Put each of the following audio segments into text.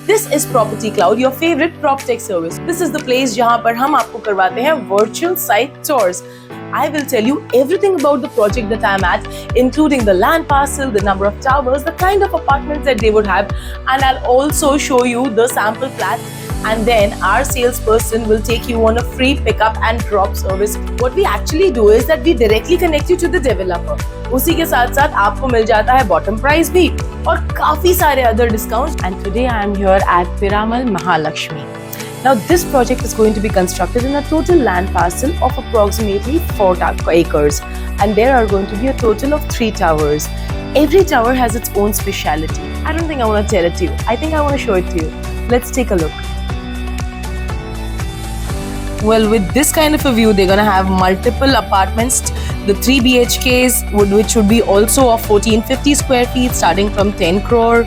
This is Property Cloud, your favorite prop tech service. This is the place जहाँ पर हम आपको करवाते हैं virtual site tours. I will tell you everything about the project that I'm at, including the land parcel, the number of towers, the kind of apartments that they would have, and I'll also show you the sample flat. And then our salesperson will take you on a free pickup and drop service. What we actually do is that we directly connect you to the developer. उसी के साथ साथ आपको मिल जाता है bottom price भी और काफी सारे other discounts. And today I am here at Piramal Mahalakshmi. Now this project is going to be constructed in a total land parcel of approximately 4 acres, and there are going to be a total of 3 towers. Every tower has its own speciality. I don't think I want to tell it to you. I think I want to show it to you. Let's take a look. Well, with this kind of a view, they're going to have multiple apartments. The 3 BHKs, which would be also of 1450 square feet starting from 10 crore.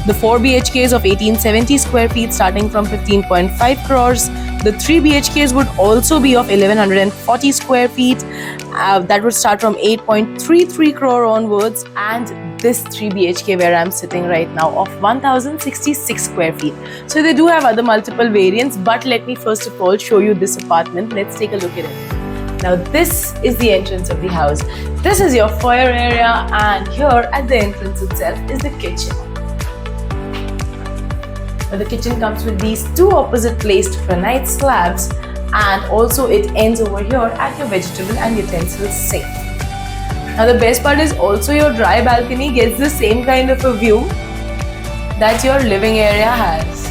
The 4 BHKs of 1870 square feet starting from 15.5 crores. The 3 BHKs would also be of 1140 square feet. That would start from 8.33 crore onwards. And this 3 BHK where I'm sitting right now of 1066 square feet. So they do have other multiple variants, but let me first of all show you this apartment. Let's take a look at it. Now this is the entrance of the house. This is your foyer area, and here at the entrance itself is the kitchen. Now the kitchen comes with these 2 opposite placed granite slabs, and also it ends over here at your vegetable and utensils sink. Now the best part is also your dry balcony gets the same kind of a view that your living area has.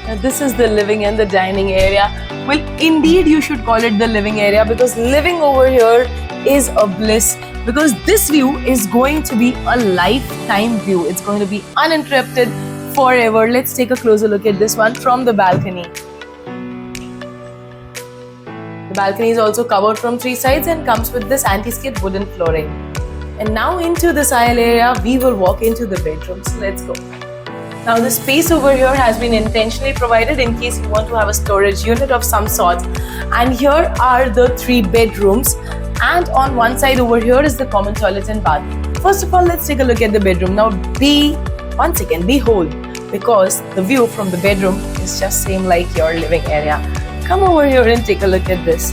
Now this is the living and the dining area. Well, indeed you should call it the living area, because living over here is a bliss, because this view is going to be a lifetime view. It's going to be uninterrupted forever. Let's take a closer look at this one from the balcony. The balcony is also covered from 3 sides and comes with this anti-skid wooden flooring. And now into this aisle area, we will walk into the bedrooms. Let's go. Now the space over here has been intentionally provided in case you want to have a storage unit of some sort. And here are the 3 bedrooms. And on one side over here is the common toilet and bath. First of all, let's take a look at the bedroom. Now behold, because the view from the bedroom is just same like your living area. Come over here and take a look at this.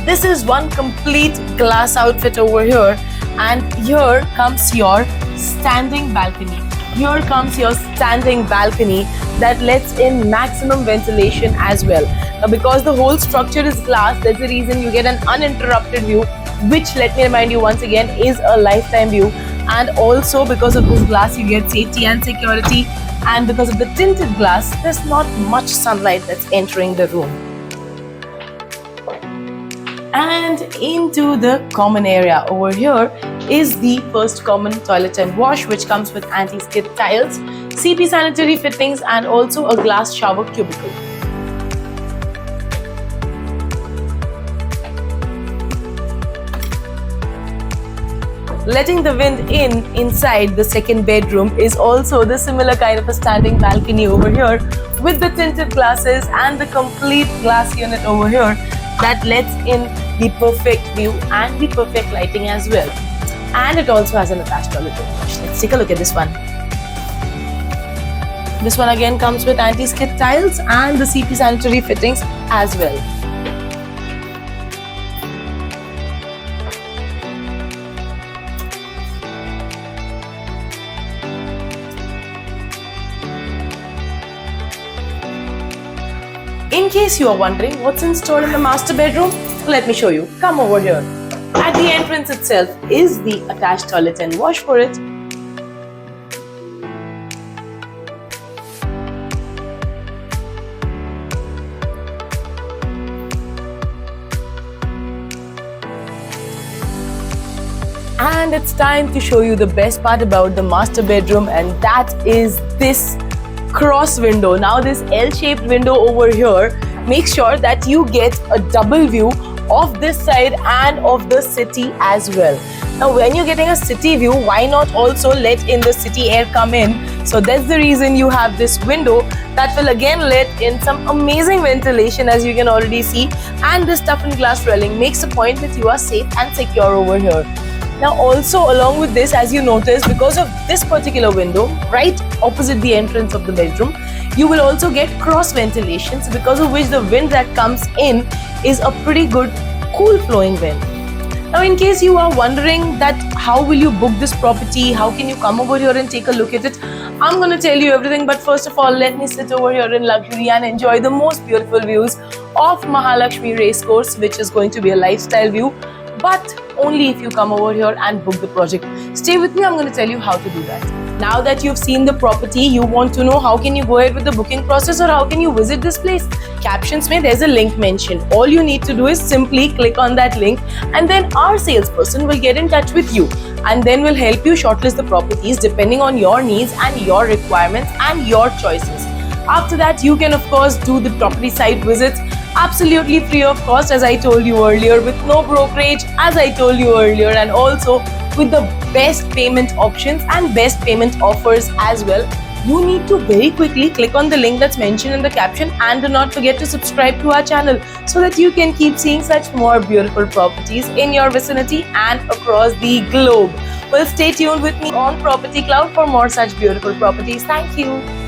This is one complete glass outfit over here, and here comes your standing balcony. Here comes your standing balcony that lets in maximum ventilation as well. Now because the whole structure is glass, that's the reason you get an uninterrupted view, which, let me remind you once again, is a lifetime view. And also because of this glass you get safety and security, and because of the tinted glass there's not much sunlight that's entering the room. And into the common area over here is the first common toilet and wash, which comes with anti-skid tiles, CP sanitary fittings, and also a glass shower cubicle. Letting the wind inside the second bedroom is also the similar kind of a standing balcony over here with the tinted glasses and the complete glass unit over here that lets in the perfect view and the perfect lighting as well. And it also has an attached toilet and wash. Let's take a look at this one. This one again comes with anti-skid tiles and the CP sanitary fittings as well. In case you are wondering what's installed in the master bedroom, let me show you. Come over here. At the entrance itself is the attached toilet and wash for it. And it's time to show you the best part about the master bedroom, and that is this cross window. Now this L-shaped window over here makes sure that you get a double view of this side and of the city as well. Now, when you're getting a city view, why not also let in the city air come in? So that's the reason you have this window that will again let in some amazing ventilation, as you can already see. And this toughened glass railing makes a point that you are safe and secure over here. Now also along with this, as you notice, because of this particular window right opposite the entrance of the bedroom, you will also get cross ventilation, so because of which the wind that comes in is a pretty good cool flowing wind. Now, in case you are wondering that how will you book this property, how can you come over here and take a look at it, I'm going to tell you everything. But first of all, let me sit over here in luxury and enjoy the most beautiful views of Mahalakshmi Racecourse, which is going to be a lifestyle view, but only if you come over here and book the project. Stay with me, I'm going to tell you how to do that. Now that you've seen the property, you want to know how can you go ahead with the booking process or how can you visit this place. Captions mein there's a link mentioned. All you need to do is simply click on that link, and then our salesperson will get in touch with you and then will help you shortlist the properties depending on your needs and your requirements and your choices. After that, you can of course do the property site visits absolutely free of cost, as I told you earlier, with no brokerage, as I told you earlier, and also with the best payment options and best payment offers as well. You need to very quickly click on the link that's mentioned in the caption, and do not forget to subscribe to our channel so that you can keep seeing such more beautiful properties in your vicinity and across the globe. Well, stay tuned with me on Property Cloud for more such beautiful properties. Thank you.